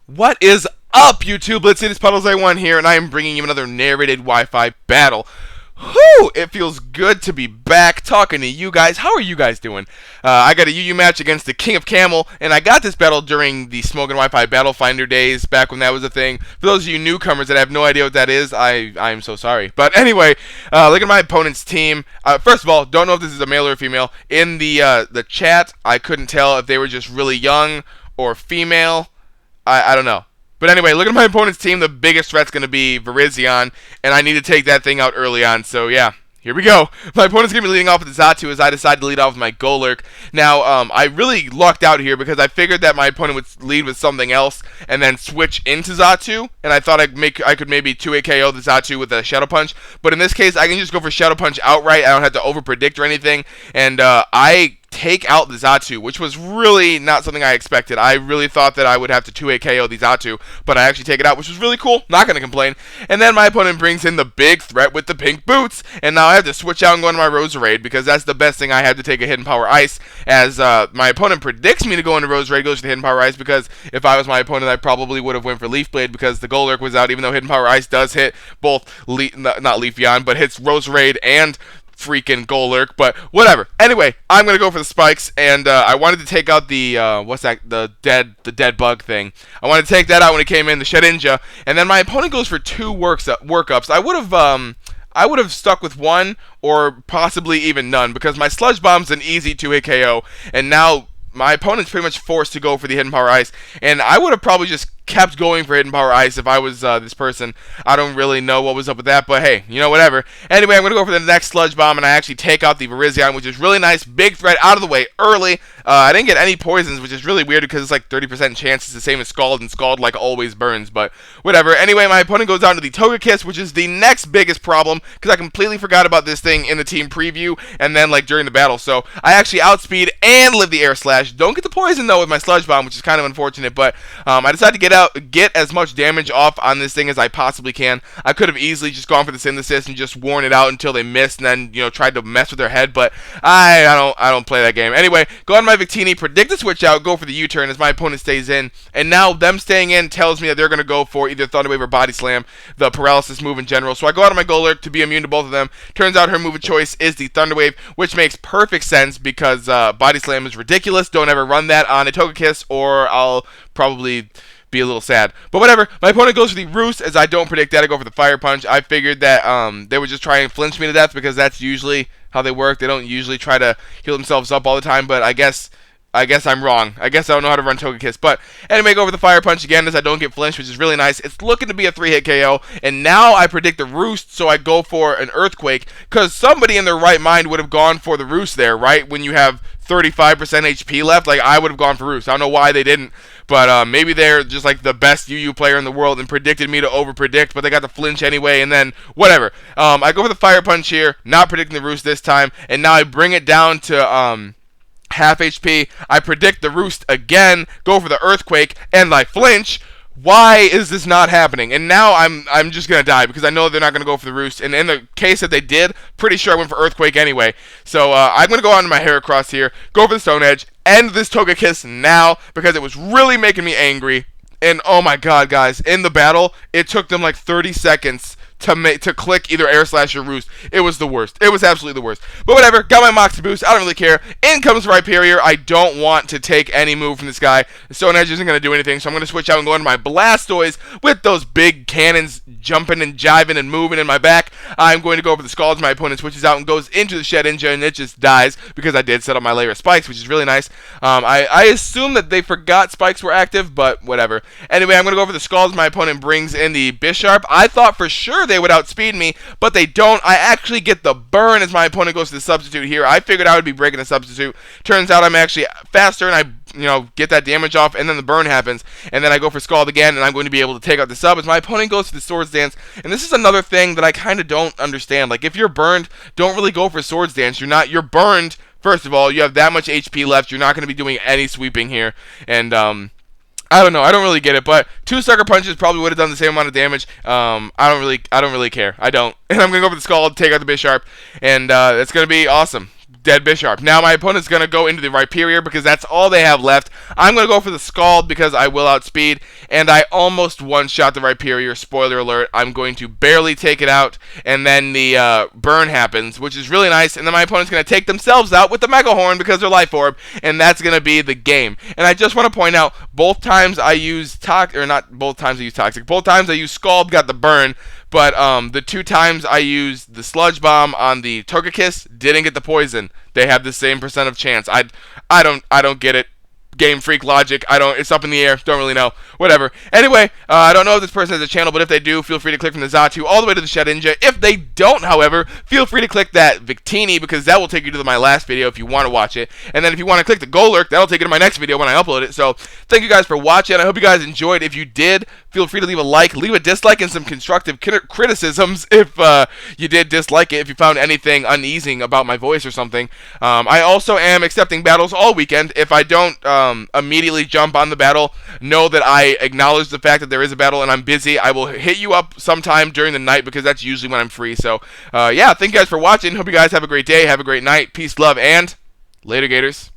What is up, Youtubelettes? It is PuddlesA1 here, and I am bringing you another narrated Wi-Fi battle. Whew! It feels good to be back talking to you guys. How are you guys doing? I got a UU match against the King of Camel, and I got this battle during the Smoking Wi-Fi Battle Finder days, back when that was a thing. For those of you newcomers that have no idea what that is, I'm so sorry. But anyway, look at my opponent's team. First of all, don't know if this is a male or a female. In the chat, I couldn't tell if they were just really young or female. I don't know. But anyway, look at my opponent's team. The biggest threat's going to be Virizion, and I need to take that thing out early on. So yeah, here we go. My opponent's going to be leading off with the Zatu as I decide to lead off with my Golurk. Now, I really lucked out here because I figured that my opponent would lead with something else and then switch into Zatu, and I thought I could maybe 2-hit KO the Zatu with a Shadow Punch. But in this case, I can just go for Shadow Punch outright. I don't have to over-predict or anything, and I take out the Zatu, which was really not something I expected. I really thought that I would have to 2-hit KO the Zatu, but I actually take it out, which was really cool. Not going to complain. And then my opponent brings in the big threat with the pink boots, and now I have to switch out and go into my Roserade, because that's the best thing I have to take a Hidden Power Ice, as my opponent predicts me to go into Roserade, goes to the Hidden Power Ice, because if I was my opponent, I probably would have went for Leaf Blade, because the Golurk was out, even though Hidden Power Ice does hit both, not Leafeon, but hits Roserade and freaking Golurk, but whatever. Anyway, I'm gonna go for the spikes, and I wanted to take out the what's that? The dead bug thing. I wanted to take that out when it came in, the Shedinja, and then my opponent goes for two workups. I would have stuck with one or possibly even none because my Sludge Bomb's an easy 2-hit KO, and now my opponent's pretty much forced to go for the Hidden Power Ice, and I would have probably just kept going for Hidden Power Ice if I was this person. I don't really know what was up with that, but hey, you know, whatever. Anyway, I'm going to go for the next Sludge Bomb, and I actually take out the Virizion, which is really nice. Big threat out of the way early. I didn't get any poisons, which is really weird because it's like 30% chance. It's the same as Scald, and Scald like always burns, but whatever. Anyway, my opponent goes down to the Togekiss, which is the next biggest problem because I completely forgot about this thing in the team preview and then like during the battle. So I actually outspeed and live the Air Slash. Don't get the poison though with my Sludge Bomb, which is kind of unfortunate, but I decided to get as much damage off on this thing as I possibly can. I could have easily just gone for the Synthesis and just worn it out until they missed and then, you know, tried to mess with their head, but I don't play that game. Anyway, go on my Victini, predict the switch out, go for the U-turn as my opponent stays in, and now them staying in tells me that they're going to go for either Thunder Wave or Body Slam, the paralysis move in general. So I go out on my Golurk to be immune to both of them. Turns out her move of choice is the Thunder Wave, which makes perfect sense because Body Slam is ridiculous. Don't ever run that on a Togekiss or I'll probably be a little sad. But whatever, my opponent goes for the Roost as I don't predict that. I go for the Fire Punch. I figured that they would just try and flinch me to death because that's usually how they work. They don't usually try to heal themselves up all the time, but I guess I'm wrong. I guess I don't know how to run Togekiss. But anyway, go over the Fire Punch again as I don't get flinched, which is really nice. It's looking to be a 3-hit KO. And now I predict the Roost, so I go for an Earthquake. Because somebody in their right mind would have gone for the Roost there, right? When you have 35% HP left, like I would have gone for Roost. I don't know why they didn't. But maybe they're just like the best UU player in the world and predicted me to over-predict, but they got the flinch anyway, and then whatever. I go for the Fire Punch here, not predicting the Roost this time, and now I bring it down to half HP. I predict the Roost again, go for the Earthquake, and I flinch. Why is this not happening? And now I'm just going to die because I know they're not going to go for the Roost. And in the case that they did, pretty sure I went for Earthquake anyway. So I'm going to go on to my Heracross here, go for the Stone Edge, end this Togekiss now because it was really making me angry. And oh my god, guys, in the battle, it took them like 30 seconds to click either Air Slash or Roost. It was the worst. It was absolutely the worst. But whatever, got my Moxie Boost. I don't really care. In comes Rhyperior. I don't want to take any move from this guy. The Stone Edge isn't going to do anything, so I'm going to switch out and go into my Blastoise with those big cannons jumping and jiving and moving in my back. I'm going to go over the Scald. My opponent switches out and goes into the Shedinja, and it just dies because I did set up my layer of spikes, which is really nice. I assume that they forgot spikes were active, but whatever. Anyway, I'm going to go over the Scald. My opponent brings in the Bisharp. I thought for sure they would outspeed me, but they don't. I actually get the burn as my opponent goes to the Substitute here. I figured I would be breaking the Substitute. Turns out I'm actually faster, and I get that damage off, and then the burn happens, and then I go for Scald again, and I'm going to be able to take out the sub as my opponent goes for the Swords Dance. And this is another thing that I kind of don't understand. Like, if you're burned, don't really go for Swords Dance. You're burned. First of all, you have that much HP left. You're not going to be doing any sweeping here, and I don't know. I don't really get it, but 2 Sucker Punches probably would have done the same amount of damage. I don't really care. I don't. And I'm gonna go for the Scald, take out the Bisharp, and it's gonna be awesome. Dead Bisharp. Now my opponent's going to go into the Rhyperior because that's all they have left. I'm going to go for the Scald because I will outspeed, and I almost one-shot the Rhyperior. Spoiler alert, I'm going to barely take it out, and then the burn happens, which is really nice, and then my opponent's going to take themselves out with the Mega Horn because they're Life Orb, and that's going to be the game. And I just want to point out, both times I used both times I used Scald, got the burn, but the 2 times I used the Sludge Bomb on the Togekiss, didn't get the poison. They have the same percent of chance. I don't get it. Game Freak logic. It's up in the air. Don't really know. Whatever. Anyway, I don't know if this person has a channel, but if they do, feel free to click from the Xatu all the way to the Shedinja. If they don't, however, feel free to click that Victini because that will take you to my last video if you want to watch it. And then if you want to click the Golurk, that'll take you to my next video when I upload it. So thank you guys for watching. I hope you guys enjoyed. If you did, feel free to leave a like, leave a dislike, and some constructive criticisms if you did dislike it, if you found anything uneasing about my voice or something. I also am accepting battles all weekend. If I don't immediately jump on the battle, know that I acknowledge the fact that there is a battle and I'm busy. I will hit you up sometime during the night because that's usually when I'm free. So yeah, thank you guys for watching. Hope you guys have a great day, have a great night. Peace, love, and later, Gators.